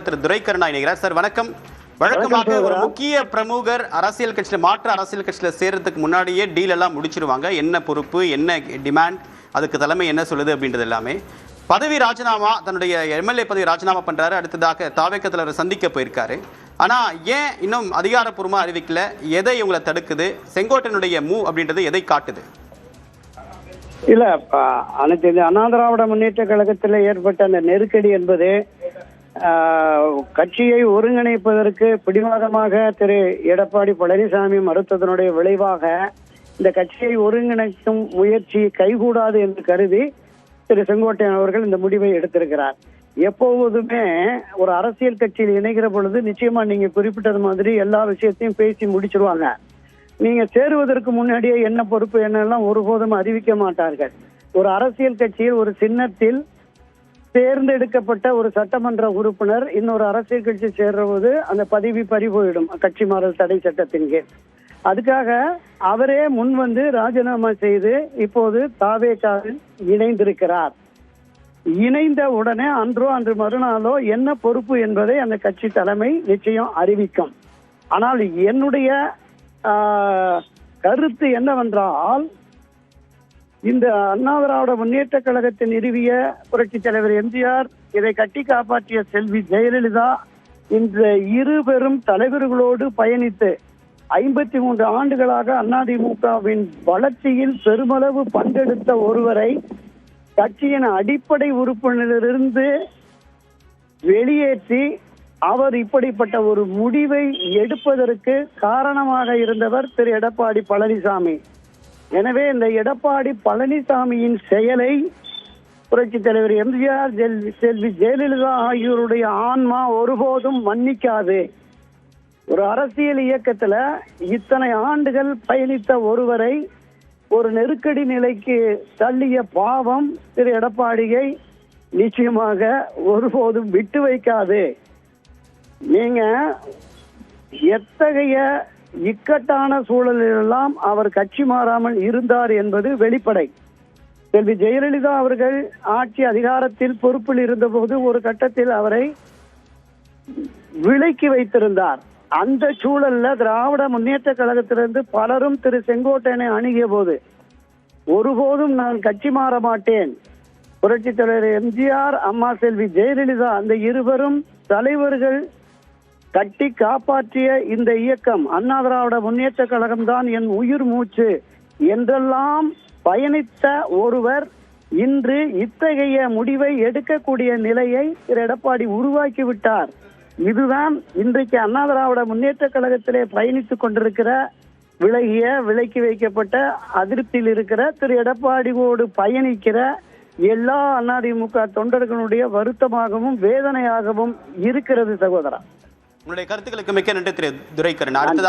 திரு துரைக்கருணா இணைகிறார். சார் வணக்கம். வழக்கமாக ஒரு முக்கிய பிரமுகர் அரசியல் கட்சியில மாற்று அரசியல் கட்சியில சேர்றதுக்கு முன்னாடியே டீல் எல்லாம் முடிச்சிருவாங்க. என்ன பொறுப்பு, என்ன டிமாண்ட், அதுக்கு தலைமை என்ன சொல்லுது அப்படின்றது எல்லாமே. பதவி ராஜினாமா, தன்னுடைய எம்எல்ஏ பதவி ராஜினாமா பண்றாரு. அடுத்ததாக தாவேக தலைவர் சந்திக்க போயிருக்காரு. ஆனா ஏன் இன்னும் அதிகாரப்பூர்வமா அறிவிக்கல? எதை இவங்களை தடுக்குது? செங்கோட்டையனுடைய மூவ் அப்படின்றது எதை காட்டுது? இல்ல, அனைத்து அண்ணா திராவிட முன்னேற்ற கழகத்தில் ஏற்பட்ட அந்த நெருக்கடி என்பது கட்சியை ஒருங்கிணைப்பதற்கு பிடிவாதமாக திரு எடப்பாடி பழனிசாமி மறுத்ததனுடைய விளைவாக இந்த கட்சியை ஒருங்கிணைக்கும் முயற்சி கைகூடாது என்று கருதி திரு செங்கோட்டையன் அவர்கள் இந்த முடிவை எடுத்திருக்கிறார். எப்போதுமே ஒரு அரசியல் கட்சியில் இணைகிற பொழுது நிச்சயமா நீங்க குறிப்பிட்டது மாதிரி எல்லா விஷயத்தையும் பேசி முடிச்சிருவாங்க. நீங்க சேருவதற்கு முன்னாடியே என்ன பொறுப்பு என்னெல்லாம் ஒருபோதும் அறிவிக்க மாட்டார்கள். ஒரு அரசியல் கட்சியில் ஒரு சின்னத்தில் தேர்ந்தெடுக்கப்பட்ட ஒரு சட்டமன்ற உறுப்பினர் இன்னொரு அரசியல் கட்சி சேர்றது அந்த பதவி பறிபோயிடும் கட்சி மாறல் தடை சட்டத்தின் கீழ். அதுக்காக அவரே முன் வந்து ராஜினாமா செய்து இப்போது தாவேகாவில் இணைந்திருக்கிறார். இணைந்த உடனே அன்று மறுநாளோ என்ன பொறுப்பு என்பதை அந்த கட்சி தலைமை நிச்சயம் அறிவிக்கும். ஆனால் என்னுடைய கருத்து என்னவென்றால், இந்த அண்ணா திராவிட முன்னேற்ற கழகத்தை நிறுவிய புரட்சி தலைவர் எம்ஜிஆர், இதை கட்டி காப்பாற்றிய செல்வி ஜெயலலிதா, இந்த இரு பெரும் தலைவர்களோடு பயணித்து 53 ஆண்டுகளாக அதிமுகவின் வளர்ச்சியில் பெருமளவு பங்கெடுத்த ஒருவரை கட்சியின் அடிப்படை உறுப்பினரிலிருந்து வெளியேற்றி அவர் இப்படிப்பட்ட ஒரு முடிவை எடுப்பதற்கு காரணமாக இருந்தவர் திரு எடப்பாடி பழனிசாமி. எனவே இந்த எடப்பாடி பழனிசாமியின் செயலை புரட்சி தலைவர் எம்ஜிஆர், செல்வி ஜெயலலிதா ஆகியோருடைய ஆன்மா ஒருபோதும் மன்னிக்காது. ஒரு அரசியல் இயக்கத்துல இத்தனை ஆண்டுகள் பயணித்த ஒருவரை ஒரு நெருக்கடி நிலைக்கு தள்ளிய பாவம் திரு எடப்பாடியை நிச்சயமாக ஒருபோதும் விட்டு வைக்காது. நீங்க எத்தகைய இக்கட்டான சூழலிலெல்லாம் அவர் கட்சி மாறாமல் இருந்தார் என்பது வெளிப்படை. செல்வி ஜெயலலிதா அவர்கள் ஆட்சி அதிகாரத்தில் பொறுப்பில் இருந்தபோது ஒரு கட்டத்தில் அவரை விலக்கி வைத்திருந்தார். அந்த சூழல்ல திராவிட முன்னேற்ற கழகத்திலிருந்து பலரும் திரு செங்கோட்டையனை அணுகிய போது ஒருபோதும் நான் கட்சி மாற மாட்டேன், புரட்சி தலைவர் எம்ஜிஆர், அம்மா செல்வி ஜெயலலிதா அந்த இருவரும் தலைவர்கள் கட்டி காப்பாற்றிய இந்த இயக்கம் அண்ணா திராவிட முன்னேற்ற கழகம் தான் என் உயிர் மூச்சு என்றெல்லாம் பயணித்த ஒருவர் இன்று இத்தகைய முடிவை எடுக்கக்கூடிய நிலையை திரு எடப்பாடி உருவாக்கி விட்டார். இதுதான் இன்றைக்கு அண்ணா திராவிட முன்னேற்ற கழகத்திலே பயணித்துக் கொண்டிருக்கிற விலக்கி வைக்கப்பட்ட அதிருப்தியில் இருக்கிற திரு எடப்பாடியோடு பயணிக்கிற எல்லா அதிமுக தொண்டர்களுடைய வருத்தமாகவும் வேதனையாகவும் இருக்கிறது. சகோதரா, உங்களுடைய கருத்துக்களுக்கு மிக்க நன்றி திரு துரைக்கருணா. அடுத்ததாக